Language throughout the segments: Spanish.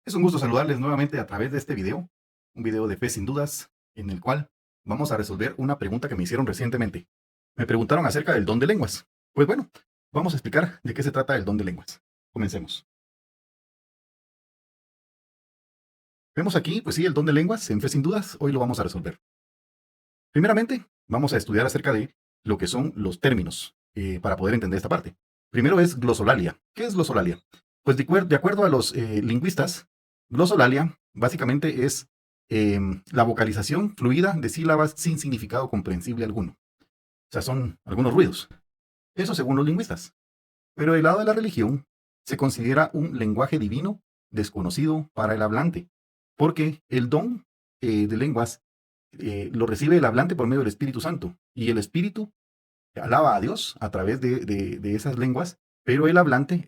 Es un gusto saludarles nuevamente a través de este video, un video de fe sin dudas, en el cual vamos a resolver una pregunta que me hicieron recientemente. Me preguntaron acerca del don de lenguas. Pues bueno, vamos a explicar de qué se trata el don de lenguas. Comencemos. Vemos aquí, pues sí, el don de lenguas en fe sin dudas. Hoy lo vamos a resolver. Primeramente, vamos a estudiar acerca de lo que son los términos para poder entender esta parte. Primero es glosolalia. ¿Qué es glosolalia? Pues de acuerdo a los lingüistas, glosolalia básicamente es la vocalización fluida de sílabas sin significado comprensible alguno. O sea, son algunos ruidos. Eso según los lingüistas. Pero del lado de la religión, se considera un lenguaje divino desconocido para el hablante, porque el don de lenguas lo recibe el hablante por medio del Espíritu Santo, y el Espíritu alaba a Dios a través de esas lenguas, pero el hablante,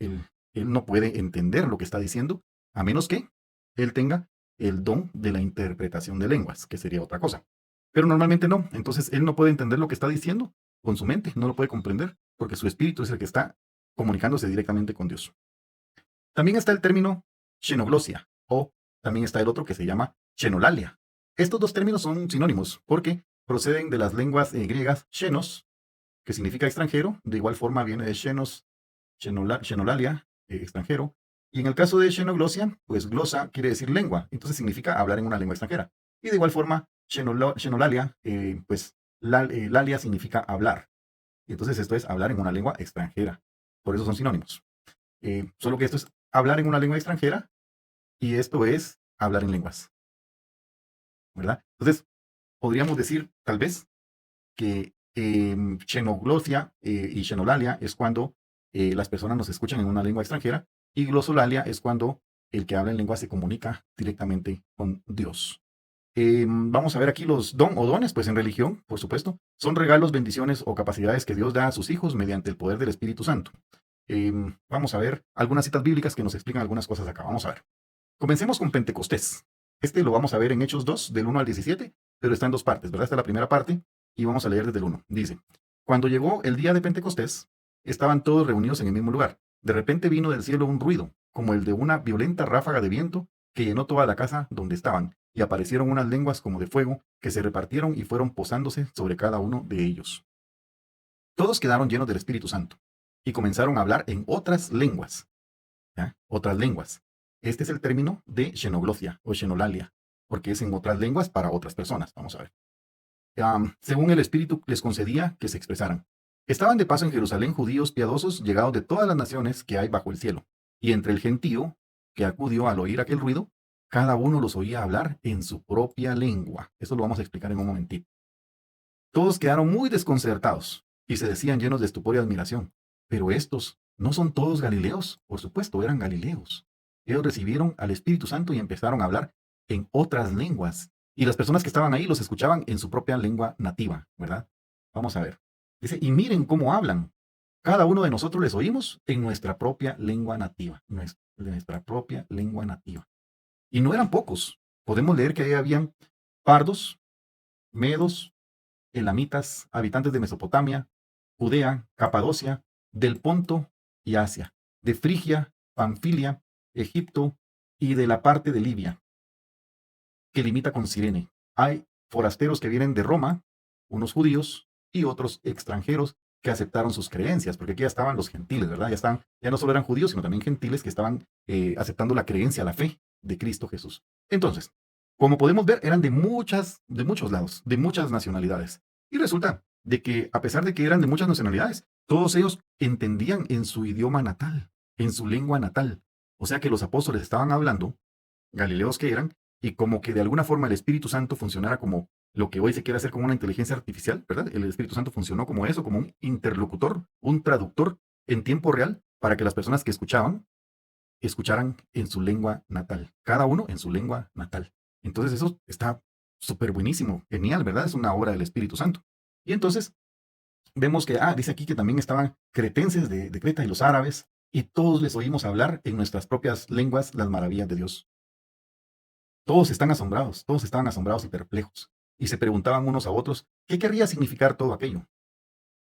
él no puede entender lo que está diciendo, a menos que él tenga el don de la interpretación de lenguas, que sería otra cosa. Pero normalmente no, entonces él no puede entender lo que está diciendo con su mente, no lo puede comprender, porque su espíritu es el que está comunicándose directamente con Dios. También está el término xenoglosia, o también está el otro que se llama xenolalia. Estos dos términos son sinónimos porque proceden de las lenguas griegas xenos, que significa extranjero, de igual forma viene de xenos, xenolalia, extranjero, y en el caso de xenoglosia, pues glosa quiere decir lengua, entonces significa hablar en una lengua extranjera. Y de igual forma, xenolalia, pues lalia significa hablar. Y entonces esto es hablar en una lengua extranjera. Por eso son sinónimos. Solo que esto es hablar en una lengua extranjera y esto es hablar en lenguas, ¿verdad? Entonces, podríamos decir, tal vez, que xenoglosia y xenolalia es cuando las personas nos escuchan en una lengua extranjera y glosolalia es cuando el que habla en lengua se comunica directamente con Dios. Vamos a ver aquí los dones, pues en religión, por supuesto, son regalos, bendiciones o capacidades que Dios da a sus hijos mediante el poder del Espíritu Santo. Vamos a ver algunas citas bíblicas que nos explican algunas cosas acá. Vamos a ver. Comencemos con Pentecostés. Este lo vamos a ver en Hechos 2, del 1 al 17, pero está en dos partes, ¿verdad? Esta es la primera parte y vamos a leer desde el 1. Dice, cuando llegó el día de Pentecostés, estaban todos reunidos en el mismo lugar. De repente vino del cielo un ruido, como el de una violenta ráfaga de viento, que llenó toda la casa donde estaban, y aparecieron unas lenguas como de fuego, que se repartieron y fueron posándose sobre cada uno de ellos. Todos quedaron llenos del Espíritu Santo, y comenzaron a hablar en otras lenguas, ¿ya? Otras lenguas. Este es el término de xenoglosia o xenolalia, porque es en otras lenguas para otras personas. Vamos a ver. Según el Espíritu les concedía que se expresaran. Estaban de paso en Jerusalén judíos piadosos llegados de todas las naciones que hay bajo el cielo, y entre el gentío que acudió al oír aquel ruido, cada uno los oía hablar en su propia lengua. Eso lo vamos a explicar en un momentito. Todos quedaron muy desconcertados y se decían llenos de estupor y admiración. Pero estos no son todos galileos. Por supuesto, eran galileos. Ellos recibieron al Espíritu Santo y empezaron a hablar en otras lenguas. Y las personas que estaban ahí los escuchaban en su propia lengua nativa, ¿verdad? Vamos a ver. Dice, y miren cómo hablan. Cada uno de nosotros les oímos en nuestra propia lengua nativa. Nuestra propia lengua nativa. Y no eran pocos. Podemos leer que ahí habían pardos, medos, elamitas, habitantes de Mesopotamia, Judea, Capadocia, del Ponto y Asia, de Frigia, Panfilia, Egipto y de la parte de Libia, que limita con Cirene. Hay forasteros que vienen de Roma, unos judíos y otros extranjeros que aceptaron sus creencias, porque aquí ya estaban los gentiles, ¿verdad? Ya no solo eran judíos, sino también gentiles que estaban aceptando la creencia, la fe de Cristo Jesús. Entonces, como podemos ver, eran de muchos lados, de muchas nacionalidades. Y resulta de que, a pesar de que eran de muchas nacionalidades, todos ellos entendían en su idioma natal, en su lengua natal. O sea que los apóstoles estaban hablando, galileos que eran, y como que de alguna forma el Espíritu Santo funcionara como lo que hoy se quiere hacer con una inteligencia artificial, ¿verdad? El Espíritu Santo funcionó como eso, como un interlocutor, un traductor en tiempo real para que las personas que escucharan en su lengua natal, cada uno en su lengua natal. Entonces eso está súper buenísimo, genial, ¿verdad? Es una obra del Espíritu Santo. Y entonces vemos que, dice aquí que también estaban cretenses de Creta y los árabes, y todos les oímos hablar en nuestras propias lenguas las maravillas de Dios. Todos están asombrados, todos estaban asombrados y perplejos, y se preguntaban unos a otros, ¿qué querría significar todo aquello?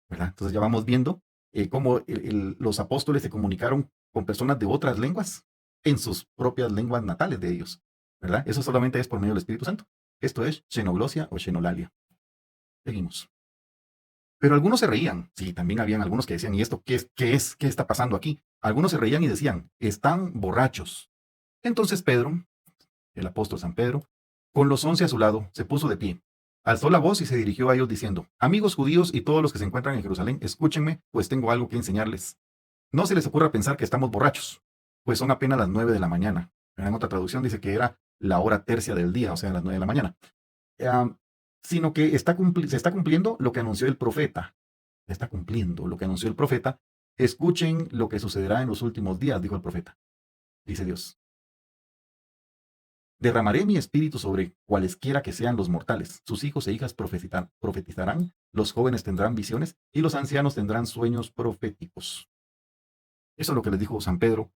¿Verdad? Entonces ya vamos viendo cómo los apóstoles se comunicaron con personas de otras lenguas, en sus propias lenguas natales de ellos, ¿verdad? Eso solamente es por medio del Espíritu Santo. Esto es xenoglosia o xenolalia. Seguimos. Pero algunos se reían. Sí, también habían algunos que decían, ¿y esto qué es? ¿Qué es? ¿Qué está pasando aquí? Algunos se reían y decían, están borrachos. Entonces Pedro, el apóstol San Pedro, con los 11 a su lado, se puso de pie. Alzó la voz y se dirigió a ellos diciendo, amigos judíos y todos los que se encuentran en Jerusalén, escúchenme, pues tengo algo que enseñarles. No se les ocurra pensar que estamos borrachos, pues son apenas las 9 de la mañana. En otra traducción dice que era la hora tercia del día, o sea, las 9 de la mañana. Ah, sino que se está cumpliendo lo que anunció el profeta. Se está cumpliendo lo que anunció el profeta. Escuchen lo que sucederá en los últimos días, dijo el profeta. Dice Dios. Derramaré mi espíritu sobre cualesquiera que sean los mortales. Sus hijos e hijas profetizarán, los jóvenes tendrán visiones y los ancianos tendrán sueños proféticos. Eso es lo que les dijo San Pedro,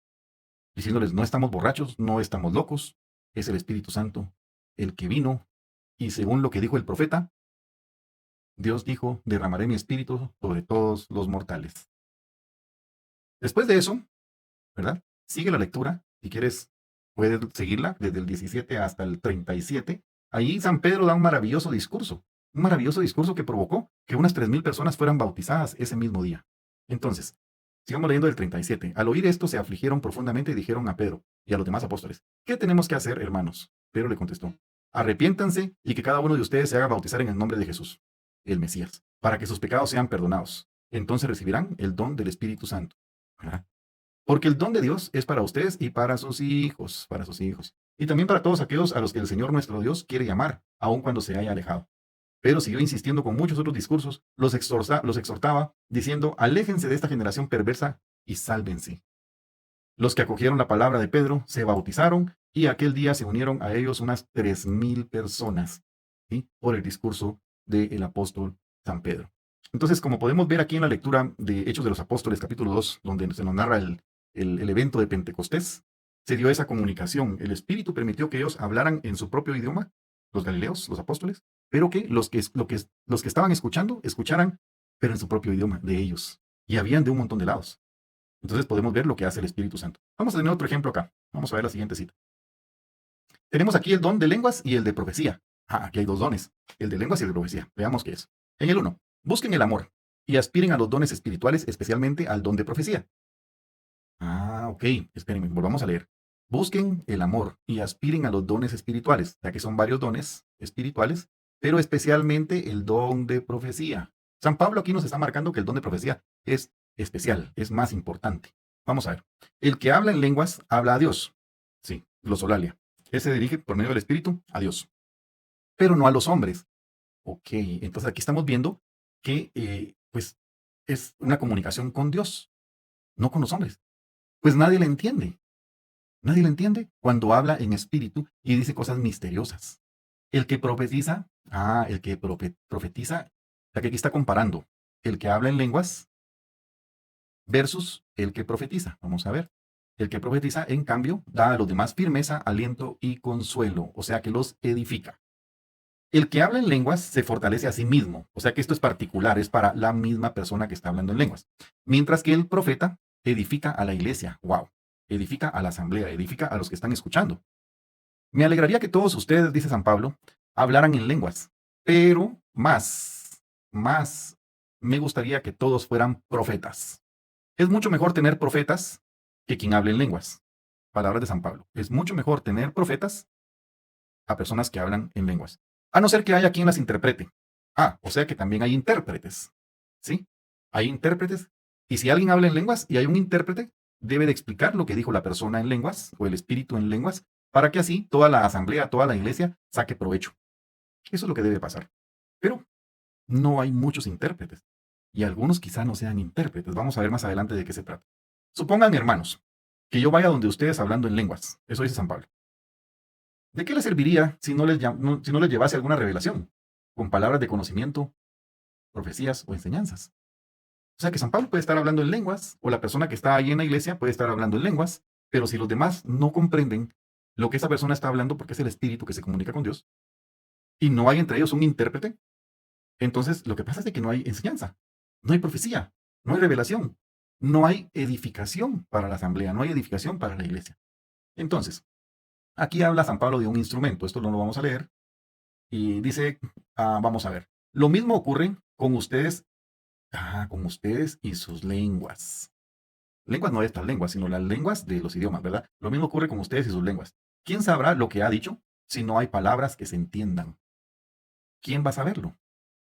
diciéndoles, no estamos borrachos, no estamos locos, es el Espíritu Santo el que vino. Y según lo que dijo el profeta, Dios dijo, derramaré mi espíritu sobre todos los mortales. Después de eso, ¿verdad? Sigue la lectura, si quieres, puedes seguirla desde el 17 hasta el 37. Ahí San Pedro da un maravilloso discurso que provocó que unas 3,000 personas fueran bautizadas ese mismo día. Entonces, sigamos leyendo el 37. Al oír esto, se afligieron profundamente y dijeron a Pedro y a los demás apóstoles, ¿qué tenemos que hacer, hermanos? Pedro le contestó, arrepiéntanse y que cada uno de ustedes se haga bautizar en el nombre de Jesús, el Mesías, para que sus pecados sean perdonados. Entonces recibirán el don del Espíritu Santo. ¿Verdad? Porque el don de Dios es para ustedes y para sus hijos, para sus hijos. Y también para todos aquellos a los que el Señor nuestro Dios quiere llamar, aun cuando se haya alejado. Pero siguió insistiendo con muchos otros discursos, los exhortaba, diciendo, aléjense de esta generación perversa y sálvense. Los que acogieron la palabra de Pedro se bautizaron y aquel día se unieron a ellos unas 3,000 personas, ¿sí? Por el discurso del apóstol San Pedro. Entonces, como podemos ver aquí en la lectura de Hechos de los Apóstoles, capítulo 2, donde se nos narra el evento de Pentecostés, se dio esa comunicación. El Espíritu permitió que ellos hablaran en su propio idioma, los galileos, los apóstoles, pero que los que estaban escuchando, escucharan, pero en su propio idioma, de ellos. Y habían de un montón de lados. Entonces podemos ver lo que hace el Espíritu Santo. Vamos a tener otro ejemplo acá. Vamos a ver la siguiente cita. Tenemos aquí el don de lenguas y el de profecía. Aquí hay dos dones, el de lenguas y el de profecía. Veamos qué es. En el 1, busquen el amor y aspiren a los dones espirituales, especialmente al don de profecía. Ok, espérenme, volvamos a leer. Busquen el amor y aspiren a los dones espirituales, ya que son varios dones espirituales, pero especialmente el don de profecía. San Pablo aquí nos está marcando que el don de profecía es especial, es más importante. Vamos a ver. El que habla en lenguas habla a Dios. Sí, glosolalia. Él se dirige por medio del Espíritu a Dios, pero no a los hombres. Ok, entonces aquí estamos viendo que pues es una comunicación con Dios, no con los hombres. Pues nadie le entiende. Nadie le entiende cuando habla en espíritu y dice cosas misteriosas. El que profetiza, el que profetiza, ya que aquí está comparando el que habla en lenguas versus el que profetiza. Vamos a ver. El que profetiza, en cambio, da a los demás firmeza, aliento y consuelo, o sea que los edifica. El que habla en lenguas se fortalece a sí mismo, o sea que esto es particular, es para la misma persona que está hablando en lenguas. Mientras que el profeta edifica a la iglesia, wow, edifica a la asamblea, edifica a los que están escuchando. Me alegraría que todos ustedes, dice San Pablo, hablaran en lenguas, pero más, me gustaría que todos fueran profetas. Es mucho mejor tener profetas que quien hable en lenguas. Palabras de San Pablo. Es mucho mejor tener profetas a personas que hablan en lenguas. A no ser que haya quien las interprete. O sea que también hay intérpretes. ¿Sí? Hay intérpretes. Y si alguien habla en lenguas y hay un intérprete, debe de explicar lo que dijo la persona en lenguas o el espíritu en lenguas para que así toda la asamblea, toda la iglesia saque provecho. Eso es lo que debe pasar. Pero no hay muchos intérpretes. Y algunos quizá no sean intérpretes. Vamos a ver más adelante de qué se trata. Supongan, hermanos, que yo vaya donde ustedes hablando en lenguas. Eso dice San Pablo. ¿De qué les serviría si no les llevase alguna revelación? Con palabras de conocimiento, profecías o enseñanzas. O sea que San Pablo puede estar hablando en lenguas, o la persona que está ahí en la iglesia puede estar hablando en lenguas, pero si los demás no comprenden lo que esa persona está hablando, porque es el espíritu que se comunica con Dios, y no hay entre ellos un intérprete, entonces lo que pasa es de que no hay enseñanza, no hay profecía, no hay revelación, no hay edificación para la asamblea, no hay edificación para la iglesia. Entonces, aquí habla San Pablo de un instrumento. Esto no lo vamos a leer. Y dice, vamos a ver. Lo mismo ocurre con ustedes y sus lenguas. Lenguas no estas lenguas, sino las lenguas de los idiomas, ¿verdad? Lo mismo ocurre con ustedes y sus lenguas. ¿Quién sabrá lo que ha dicho si no hay palabras que se entiendan? ¿Quién va a saberlo?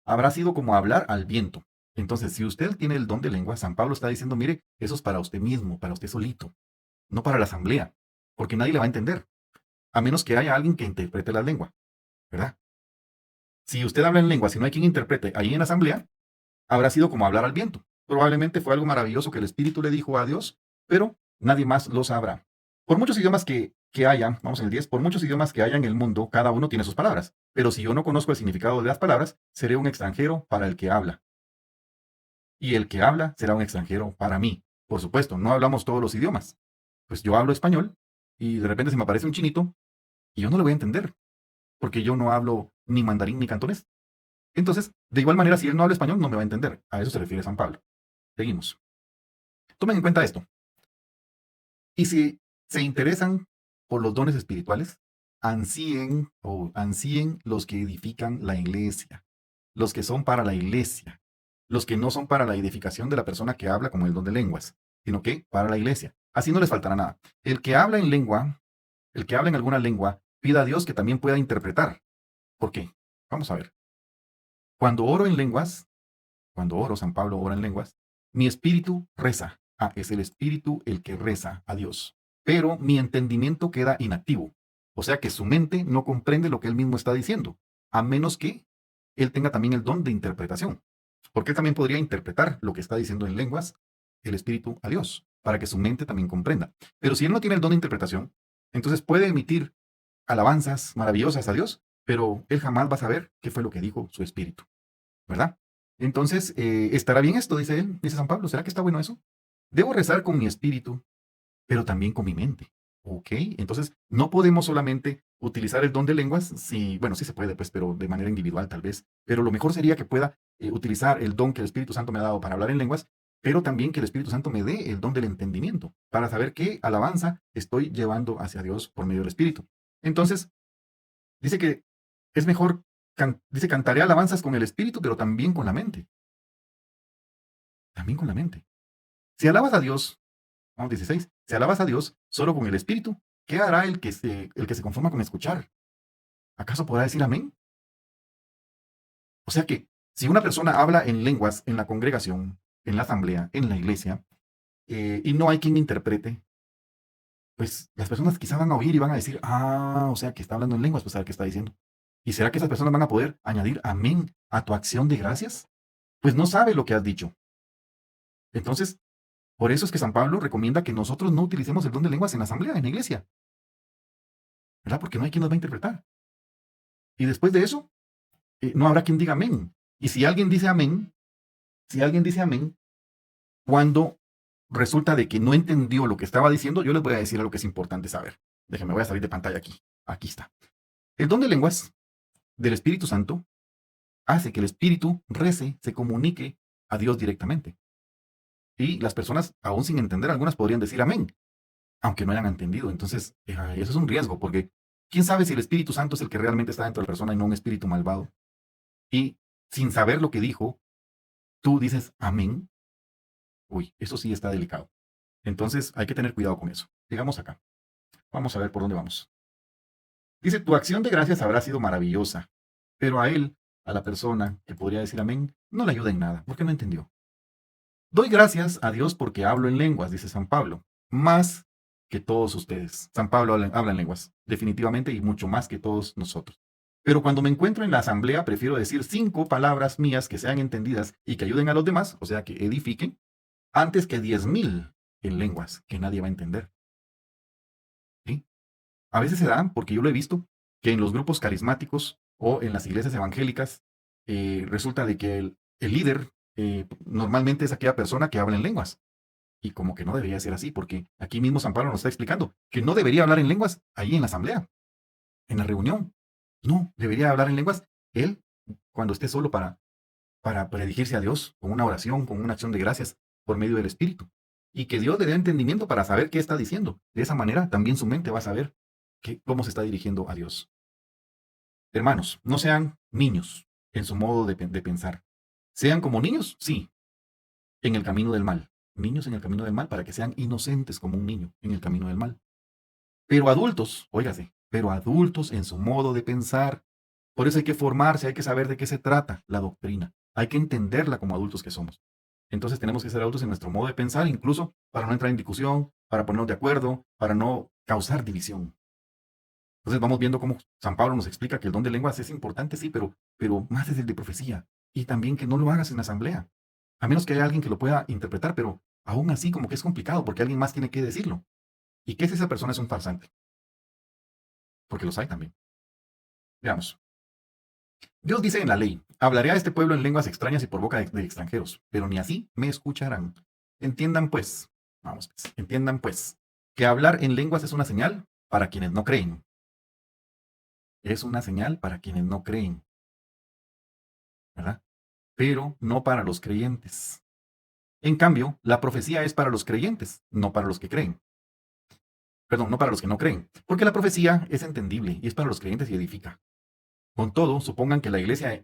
Habrá sido como hablar al viento. Entonces, si usted tiene el don de lengua, San Pablo está diciendo, mire, eso es para usted mismo, para usted solito, no para la asamblea, porque nadie le va a entender, a menos que haya alguien que interprete la lengua, ¿verdad? Si usted habla en lengua, si no hay quien interprete ahí en la asamblea, habrá sido como hablar al viento. Probablemente fue algo maravilloso que el Espíritu le dijo a Dios, pero nadie más lo sabrá. Por muchos idiomas que haya, vamos en el 10, por muchos idiomas que haya en el mundo, cada uno tiene sus palabras. Pero si yo no conozco el significado de las palabras, seré un extranjero para el que habla. Y el que habla será un extranjero para mí. Por supuesto, no hablamos todos los idiomas. Pues yo hablo español y de repente se me aparece un chinito y yo no le voy a entender, porque yo no hablo ni mandarín ni cantonés. Entonces, de igual manera, si él no habla español, no me va a entender. A eso se refiere San Pablo. Seguimos. Tomen en cuenta esto. Y si se interesan por los dones espirituales, ansíen los que edifican la iglesia, los que son para la iglesia, los que no son para la edificación de la persona que habla como el don de lenguas, sino que para la iglesia. Así no les faltará nada. El que habla en lengua, el que habla en alguna lengua, pida a Dios que también pueda interpretar. ¿Por qué? Vamos a ver. Cuando oro en lenguas, cuando oro, San Pablo ora en lenguas, mi espíritu reza. Es el espíritu el que reza a Dios. Pero mi entendimiento queda inactivo. O sea que su mente no comprende lo que él mismo está diciendo, a menos que él tenga también el don de interpretación. Porque él también podría interpretar lo que está diciendo en lenguas el espíritu a Dios, para que su mente también comprenda. Pero si él no tiene el don de interpretación, entonces puede emitir alabanzas maravillosas a Dios, pero él jamás va a saber qué fue lo que dijo su espíritu. ¿Verdad? Entonces, ¿estará bien esto? Dice él, dice San Pablo. ¿Será que está bueno eso? Debo rezar con mi espíritu, pero también con mi mente. Ok, entonces no podemos solamente utilizar el don de lenguas, si, bueno, sí se puede, pues, pero de manera individual tal vez. Pero lo mejor sería que pueda utilizar el don que el Espíritu Santo me ha dado para hablar en lenguas, pero también que el Espíritu Santo me dé el don del entendimiento, para saber qué alabanza estoy llevando hacia Dios por medio del Espíritu. Entonces, dice que es mejor, dice, cantaré alabanzas con el espíritu, pero también con la mente. También con la mente. Si alabas a Dios, vamos 16, si alabas a Dios solo con el espíritu, ¿qué hará el que se conforma con escuchar? ¿Acaso podrá decir amén? O sea que, si una persona habla en lenguas en la congregación, en la asamblea, en la iglesia, y no hay quien interprete, pues las personas quizá van a oír y van a decir, o sea que está hablando en lenguas, pues a ver qué está diciendo. ¿Y será que esas personas van a poder añadir amén a tu acción de gracias? Pues no sabe lo que has dicho. Entonces, por eso es que San Pablo recomienda que nosotros no utilicemos el don de lenguas en la asamblea, en la iglesia, ¿verdad? Porque no hay quien nos va a interpretar. Y después de eso, no habrá quien diga amén. Y si alguien dice amén, cuando resulta de que no entendió lo que estaba diciendo, yo les voy a decir algo que es importante saber. Déjenme, voy a salir de pantalla aquí. Aquí está. El don de lenguas del Espíritu Santo hace que el Espíritu rece, se comunique a Dios directamente. Y las personas, aún sin entender, algunas podrían decir amén, aunque no hayan entendido. Entonces, eso es un riesgo, porque quién sabe si el Espíritu Santo es el que realmente está dentro de la persona y no un espíritu malvado. Y sin saber lo que dijo, tú dices amén. Uy, eso sí está delicado. Entonces, hay que tener cuidado con eso. Llegamos acá. Vamos a ver por dónde vamos. Dice, tu acción de gracias habrá sido maravillosa, pero a él, a la persona que podría decir amén, no le ayuda en nada, porque no entendió. Doy gracias a Dios porque hablo en lenguas, dice San Pablo, más que todos ustedes. San Pablo habla en lenguas, definitivamente, y mucho más que todos nosotros. Pero cuando me encuentro en la asamblea, prefiero decir 5 palabras mías que sean entendidas y que ayuden a los demás, o sea, que edifiquen, antes que 10,000 en lenguas que nadie va a entender. ¿Sí? A veces se dan, porque yo lo he visto, que en los grupos carismáticos o en las iglesias evangélicas, resulta de que el líder normalmente es aquella persona que habla en lenguas. Y como que no debería ser así, porque aquí mismo San Pablo nos está explicando que no debería hablar en lenguas ahí en la asamblea, en la reunión. No, debería hablar en lenguas él cuando esté solo para dirigirse a Dios con una oración, con una acción de gracias por medio del Espíritu. y que Dios le dé entendimiento para saber qué está diciendo. De esa manera también su mente va a saber cómo se está dirigiendo a Dios. Hermanos, no sean niños en su modo de pensar. Sean como niños, sí, en el camino del mal. Niños en el camino del mal para que sean inocentes como un niño en el camino del mal. Pero adultos, óigase, pero adultos en su modo de pensar. Por eso hay que formarse, hay que saber de qué se trata la doctrina. Hay que entenderla como adultos que somos. Entonces tenemos que ser adultos en nuestro modo de pensar, incluso para no entrar en discusión, para ponernos de acuerdo, para no causar división. Entonces vamos viendo cómo San Pablo nos explica que el don de lenguas es importante, sí, pero más es el de profecía. Y también que no lo hagas en la asamblea. A menos que haya alguien que lo pueda interpretar, pero aún así como que es complicado porque alguien más tiene que decirlo. ¿Y qué si esa persona es un farsante? Porque los hay también. Veamos. Dios dice en la ley, hablaré a este pueblo en lenguas extrañas y por boca de extranjeros, pero ni así me escucharán. Entiendan pues, vamos, pues, entiendan pues, que hablar en lenguas es una señal para quienes no creen. Es una señal para quienes no creen, ¿verdad? Pero no para los creyentes. En cambio, la profecía es para los creyentes, no para los que creen. Perdón, no para los que no creen, porque la profecía es entendible y es para los creyentes y edifica. Con todo, supongan que la iglesia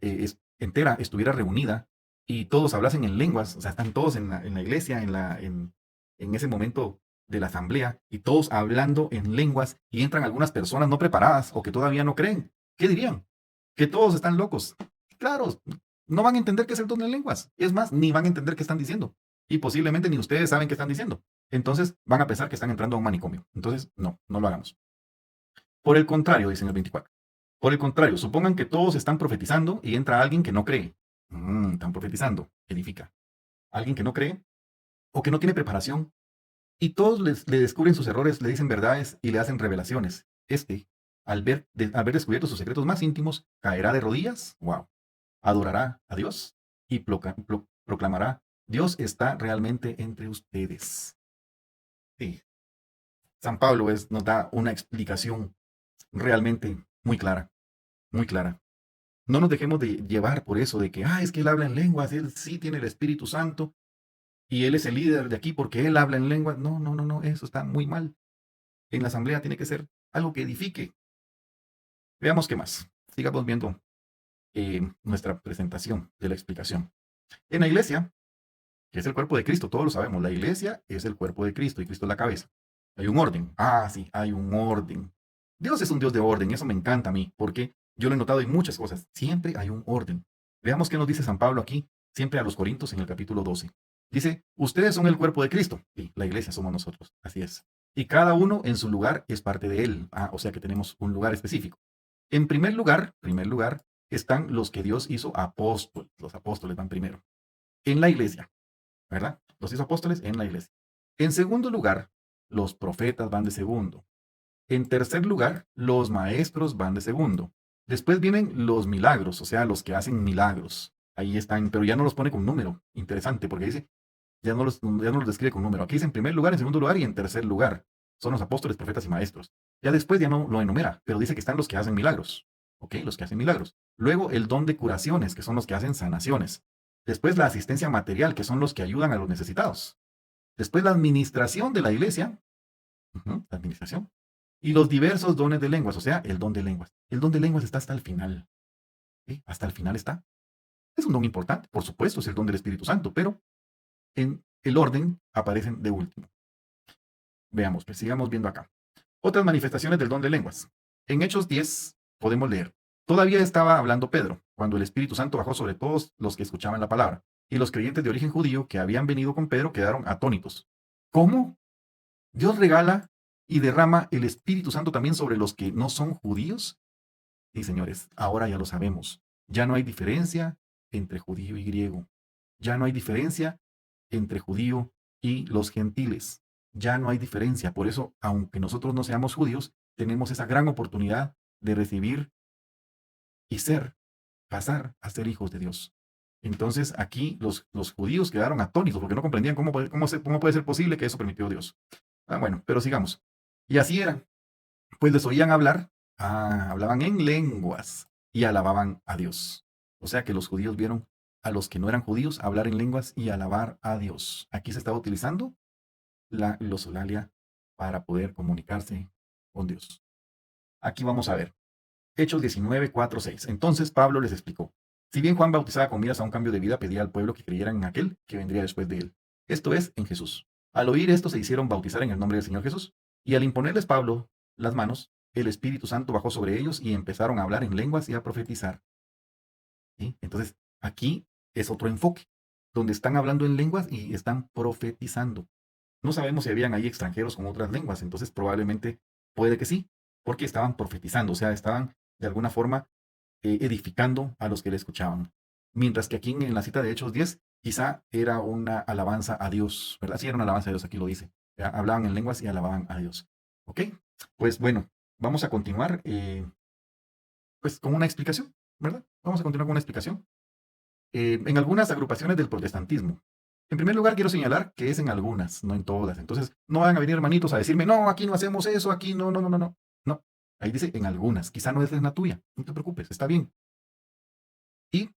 entera estuviera reunida y todos hablasen en lenguas, o sea, están todos en la iglesia, en ese momento de la asamblea, y todos hablando en lenguas, y entran algunas personas no preparadas o que todavía no creen. ¿Qué dirían? Que todos están locos. Claro, no van a entender qué es el don de lenguas. Es más, ni van a entender qué están diciendo. Y posiblemente ni ustedes saben qué están diciendo. Entonces van a pensar que están entrando a un manicomio. Entonces, no lo hagamos. Por el contrario, dice en el 24. Por el contrario, supongan que todos están profetizando y entra alguien que no cree. Están profetizando, edifica. Alguien que no cree o que no tiene preparación. Y todos le descubren sus errores, le dicen verdades y le hacen revelaciones. Al ver descubierto sus secretos más íntimos, caerá de rodillas, wow, adorará a Dios y proclamará, Dios está realmente entre ustedes. Sí, San Pablo nos da una explicación realmente muy clara, muy clara. No nos dejemos de llevar por eso de que, es que él habla en lenguas, él sí tiene el Espíritu Santo y él es el líder de aquí porque él habla en lenguas. No, no, no, no, eso está muy mal. En la asamblea tiene que ser algo que edifique. Veamos qué más. Sigamos viendo nuestra presentación de la explicación. En la iglesia, que es el cuerpo de Cristo, todos lo sabemos, la iglesia es el cuerpo de Cristo y Cristo es la cabeza. Hay un orden. Sí, hay un orden. Dios es un Dios de orden, eso me encanta a mí, porque yo lo he notado en muchas cosas. Siempre hay un orden. Veamos qué nos dice San Pablo aquí, siempre a los Corintios en el capítulo 12. Dice, ustedes son el cuerpo de Cristo. Sí, la iglesia somos nosotros, así es. Y cada uno en su lugar es parte de él. O sea que tenemos un lugar específico. En primer lugar, están los que Dios hizo apóstoles. Los apóstoles van primero. En la iglesia, ¿verdad? Los hizo apóstoles en la iglesia. En segundo lugar, los profetas van de segundo. En tercer lugar, los maestros van de segundo. Después vienen los milagros, o sea, los que hacen milagros. Ahí están, pero ya no los pone con número. Interesante, porque dice, ya no los describe con número. Aquí dice en primer lugar, en segundo lugar y en tercer lugar. Son los apóstoles, profetas y maestros. Ya después ya no lo enumera, pero dice que están los que hacen milagros. ¿Ok? Los que hacen milagros. Luego el don de curaciones, que son los que hacen sanaciones. Después la asistencia material, que son los que ayudan a los necesitados. Después la administración de la iglesia. La administración. Y los diversos dones de lenguas, o sea, el don de lenguas. El don de lenguas está hasta el final. ¿Sí? Hasta el final está. Es un don importante, por supuesto, es el don del Espíritu Santo, pero en el orden aparecen de último. Veamos, pues sigamos viendo acá. Otras manifestaciones del don de lenguas. En Hechos 10 podemos leer. Todavía estaba hablando Pedro, cuando el Espíritu Santo bajó sobre todos los que escuchaban la palabra, y los creyentes de origen judío que habían venido con Pedro quedaron atónitos. ¿Cómo? ¿Dios regala y derrama el Espíritu Santo también sobre los que no son judíos? Sí, señores, ahora ya lo sabemos. Ya no hay diferencia entre judío y griego. Ya no hay diferencia entre judío y los gentiles. Ya no hay diferencia. Por eso, aunque nosotros no seamos judíos, tenemos esa gran oportunidad de recibir y pasar a ser hijos de Dios. Entonces, aquí los judíos quedaron atónitos porque no comprendían cómo puede ser posible que eso permitió Dios. Bueno, pero sigamos. Y así era. Pues les oían hablar, hablaban en lenguas y alababan a Dios. O sea que los judíos vieron a los que no eran judíos hablar en lenguas y alabar a Dios. Aquí se estaba utilizando la glosolalia para poder comunicarse con Dios. Aquí vamos a ver. Hechos 19, 4, 6. Entonces Pablo les explicó. Si bien Juan bautizaba con miras a un cambio de vida, pedía al pueblo que creyeran en aquel que vendría después de él. Esto es, en Jesús. Al oír esto se hicieron bautizar en el nombre del Señor Jesús. Y al imponerles Pablo las manos, el Espíritu Santo bajó sobre ellos y empezaron a hablar en lenguas y a profetizar. ¿Sí? Entonces, aquí es otro enfoque, donde están hablando en lenguas y están profetizando. No sabemos si habían ahí extranjeros con otras lenguas, entonces probablemente puede que sí, porque estaban profetizando, o sea, estaban de alguna forma edificando a los que le escuchaban. Mientras que aquí en la cita de Hechos 10, quizá era una alabanza a Dios, ¿verdad? Sí, era una alabanza a Dios, aquí lo dice. ¿Ya? Hablaban en lenguas y alababan a Dios. ¿Ok? Pues bueno, vamos a continuar pues con una explicación, ¿verdad? Vamos a continuar con una explicación. En algunas agrupaciones del protestantismo. En primer lugar, quiero señalar que es en algunas, no en todas. Entonces, no van a venir hermanitos a decirme, no, aquí no hacemos eso, aquí no, no, no, no, no. No, ahí dice en algunas. Quizá no es la tuya, no te preocupes, está bien. Y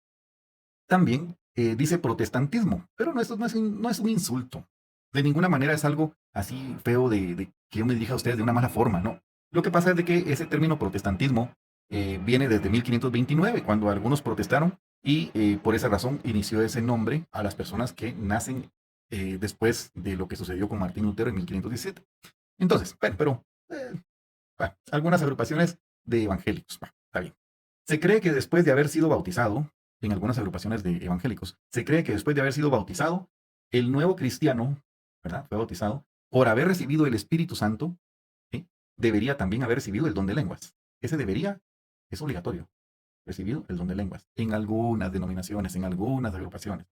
también dice protestantismo, pero no, esto no es un insulto. De ninguna manera es algo así feo de que yo me dirija a ustedes de una mala forma, no. Lo que pasa es de que ese término protestantismo viene desde 1529, cuando algunos protestaron y por esa razón inició ese nombre a las personas que nacen después de lo que sucedió con Martín Lutero en 1517. Entonces, bueno, pero algunas agrupaciones de evangélicos, está bien. Se cree que después de haber sido bautizado, en algunas agrupaciones de evangélicos, se cree que después de haber sido bautizado, el nuevo cristiano, ¿verdad? Fue bautizado, por haber recibido el Espíritu Santo, ¿sí? Debería también haber recibido el don de lenguas. Ese debería, es obligatorio, recibido el don de lenguas. En algunas denominaciones, en algunas agrupaciones.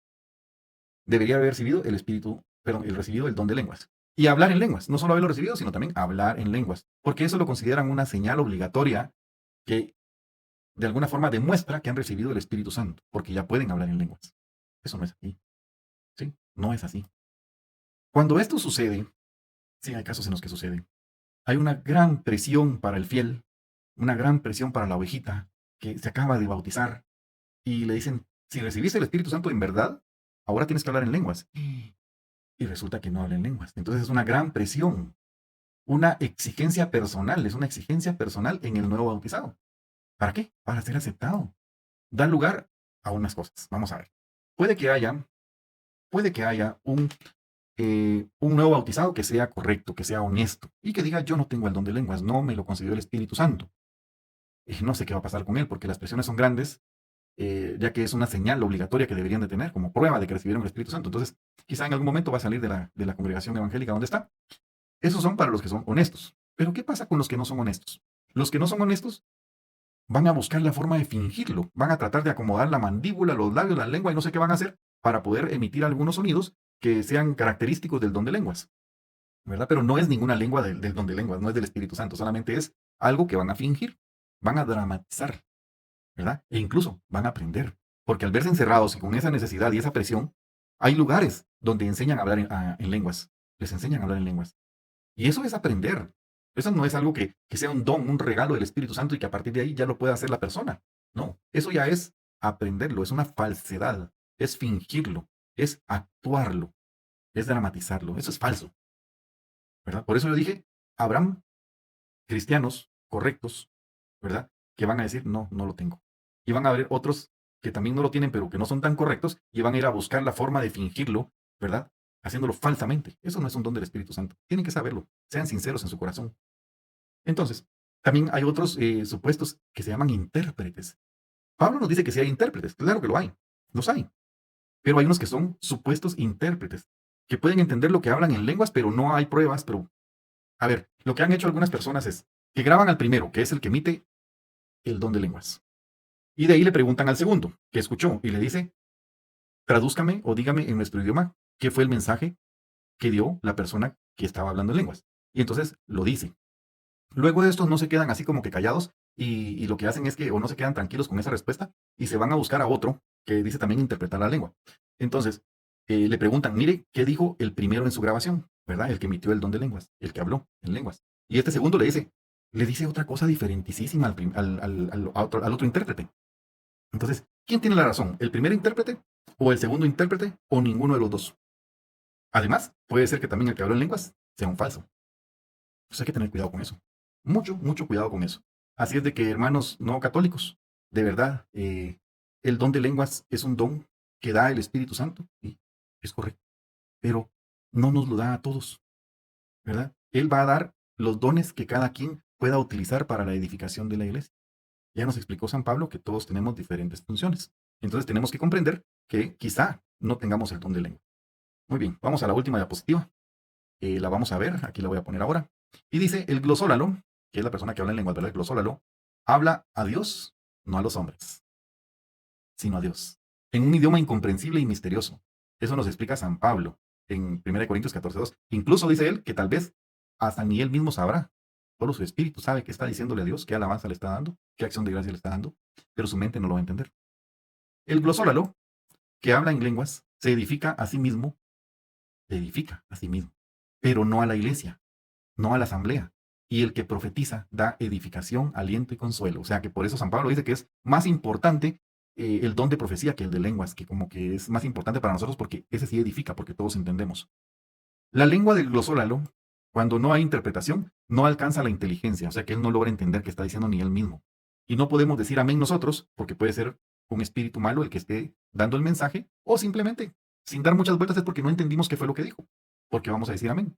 Debería haber recibido el Espíritu, perdón, el recibido el don de lenguas. Y hablar en lenguas, no solo haberlo recibido, sino también hablar en lenguas, porque eso lo consideran una señal obligatoria que de alguna forma demuestra que han recibido el Espíritu Santo, porque ya pueden hablar en lenguas. Eso no es así, ¿sí? No es así. Cuando esto sucede, sí hay casos en los que sucede, hay una gran presión para el fiel, una gran presión para la ovejita que se acaba de bautizar y le dicen, si recibiste el Espíritu Santo en verdad, ahora tienes que hablar en lenguas. Y resulta que no habla en lenguas. Entonces es una gran presión, una exigencia personal, es una exigencia personal en el nuevo bautizado. ¿Para qué? Para ser aceptado. Da lugar a unas cosas. Vamos a ver. Puede que haya, puede que haya un nuevo bautizado que sea correcto, que sea honesto y que diga, yo no tengo el don de lenguas, no me lo concedió el Espíritu Santo. Y no sé qué va a pasar con él porque las presiones son grandes, ya que es una señal obligatoria que deberían de tener como prueba de que recibieron el Espíritu Santo. Entonces, quizá en algún momento va a salir de la congregación evangélica donde está. Esos son para los que son honestos. Pero ¿qué pasa con los que no son honestos? Los que no son honestos van a buscar la forma de fingirlo, van a tratar de acomodar la mandíbula, los labios, la lengua y no sé qué van a hacer para poder emitir algunos sonidos que sean característicos del don de lenguas, ¿verdad? Pero no es ninguna lengua del don de lenguas, no es del Espíritu Santo, solamente es algo que van a fingir, van a dramatizar, ¿verdad? E incluso van a aprender, porque al verse encerrados y con esa necesidad y esa presión, hay lugares donde enseñan a hablar en lenguas, les enseñan a hablar en lenguas. Y eso es aprender. Eso no es algo que sea un don, un regalo del Espíritu Santo y que a partir de ahí ya lo pueda hacer la persona. No, eso ya es aprenderlo, es una falsedad, es fingirlo, es actuarlo, es dramatizarlo. Eso es falso, ¿verdad? Por eso yo dije, habrán cristianos correctos, ¿verdad? Que van a decir, no, no lo tengo. Y van a haber otros que también no lo tienen, pero que no son tan correctos y van a ir a buscar la forma de fingirlo, ¿verdad? Haciéndolo falsamente. Eso no es un don del Espíritu Santo. Tienen que saberlo. Sean sinceros en su corazón. Entonces, también hay otros supuestos que se llaman intérpretes. Pablo nos dice que sí hay intérpretes, claro que lo hay, los hay, pero hay unos que son supuestos intérpretes, que pueden entender lo que hablan en lenguas, pero no hay pruebas, pero, a ver, lo que han hecho algunas personas es que graban al primero, que es el que emite el don de lenguas, y de ahí le preguntan al segundo, que escuchó, y le dice, tradúzcame o dígame en nuestro idioma qué fue el mensaje que dio la persona que estaba hablando en lenguas. Y entonces lo dice. Luego de estos no se quedan así como que callados y lo que hacen es que o no se quedan tranquilos con esa respuesta y se van a buscar a otro que dice también interpretar la lengua. Entonces, le preguntan, mire, ¿qué dijo el primero en su grabación? ¿Verdad? El que emitió el don de lenguas, el que habló en lenguas. Y este segundo le dice otra cosa diferentísima al otro intérprete. Entonces, ¿quién tiene la razón? ¿El primer intérprete o el segundo intérprete o ninguno de los dos? Además, puede ser que también el que habló en lenguas sea un falso. Pues hay que tener cuidado con eso. Mucho, mucho cuidado con eso. Así es de que, hermanos no católicos, de verdad, el don de lenguas es un don que da el Espíritu Santo, y es correcto, pero no nos lo da a todos, ¿verdad? Él va a dar los dones que cada quien pueda utilizar para la edificación de la iglesia. Ya nos explicó San Pablo que todos tenemos diferentes funciones. Entonces tenemos que comprender que quizá no tengamos el don de lengua. Muy bien, vamos a la última diapositiva. La vamos a ver, aquí la voy a poner ahora. Y dice, el glosólalo, que es la persona que habla en lengua, ¿verdad? El glosólalo, habla a Dios, no a los hombres, sino a Dios, en un idioma incomprensible y misterioso. Eso nos explica San Pablo en 1 Corintios 14:2. Incluso dice él que tal vez hasta ni él mismo sabrá. Solo su espíritu sabe qué está diciéndole a Dios, qué alabanza le está dando, qué acción de gracia le está dando, pero su mente no lo va a entender. El glosólalo, que habla en lenguas, se edifica a sí mismo, pero no a la iglesia, no a la asamblea. Y el que profetiza da edificación, aliento y consuelo. O sea que por eso San Pablo dice que es más importante el don de profecía que el de lenguas, que como que es más importante para nosotros porque ese sí edifica, porque todos entendemos. La lengua del glosólalo, cuando no hay interpretación, no alcanza la inteligencia, o sea que él no logra entender qué está diciendo ni él mismo. Y no podemos decir amén nosotros, porque puede ser un espíritu malo el que esté dando el mensaje, o simplemente, sin dar muchas vueltas, es porque no entendimos qué fue lo que dijo, porque vamos a decir amén.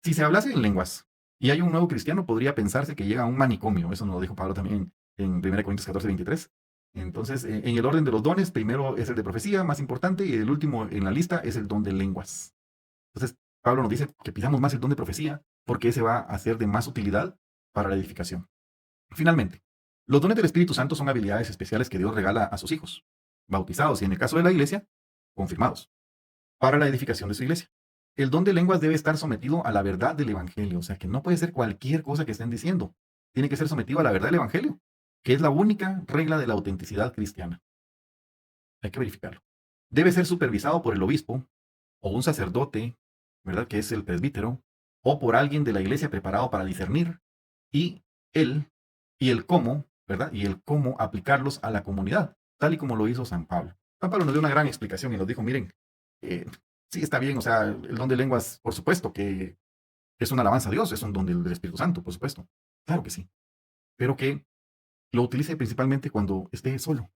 Si se hablase en lenguas y hay un nuevo cristiano, podría pensarse que llega a un manicomio. Eso nos lo dijo Pablo también en 1 Corintios 14:23. Entonces, en el orden de los dones, primero es el de profecía, más importante, y el último en la lista es el don de lenguas. Entonces, Pablo nos dice que pidamos más el don de profecía, porque ese va a ser de más utilidad para la edificación. Finalmente, los dones del Espíritu Santo son habilidades especiales que Dios regala a sus hijos, bautizados y en el caso de la iglesia, confirmados para la edificación de su iglesia. El don de lenguas debe estar sometido a la verdad del Evangelio, o sea que no puede ser cualquier cosa que estén diciendo. Tiene que ser sometido a la verdad del Evangelio, que es la única regla de la autenticidad cristiana. Hay que verificarlo. Debe ser supervisado por el obispo o un sacerdote, ¿verdad? Que es el presbítero, o por alguien de la iglesia preparado para discernir y él y el cómo, ¿verdad? Y el cómo aplicarlos a la comunidad, tal y como lo hizo San Pablo. San Pablo nos dio una gran explicación y nos dijo, miren, eh, sí está bien, o sea, el don de lenguas, por supuesto que es una alabanza a Dios, es un don del Espíritu Santo, por supuesto. Claro que sí, pero que lo utilice principalmente cuando esté solo,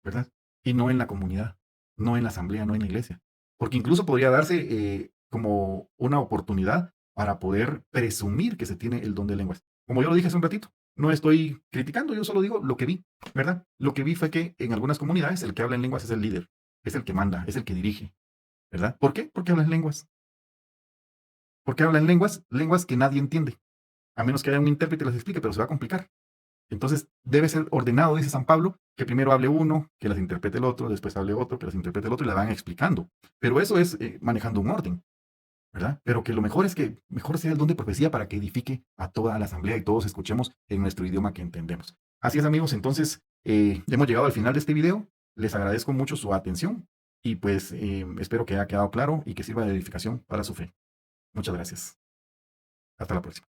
¿verdad? Y no en la comunidad, no en la asamblea, no en la iglesia. Porque incluso podría darse como una oportunidad para poder presumir que se tiene el don de lenguas. Como yo lo dije hace un ratito, no estoy criticando, yo solo digo lo que vi, ¿verdad? Lo que vi fue que en algunas comunidades el que habla en lenguas es el líder, es el que manda, es el que dirige, ¿verdad? ¿Por qué? Porque habla en lenguas. Porque habla en lenguas, lenguas que nadie entiende. A menos que haya un intérprete y las explique, pero se va a complicar. Entonces, debe ser ordenado, dice San Pablo, que primero hable uno, que las interprete el otro, después hable otro, que las interprete el otro y la van explicando. Pero eso es manejando un orden, ¿verdad? Pero que lo mejor es que mejor sea el don de profecía para que edifique a toda la asamblea y todos escuchemos en nuestro idioma que entendemos. Así es, amigos, entonces hemos llegado al final de este video. Les agradezco mucho su atención y pues espero que haya quedado claro y que sirva de edificación para su fe. Muchas gracias. Hasta la próxima.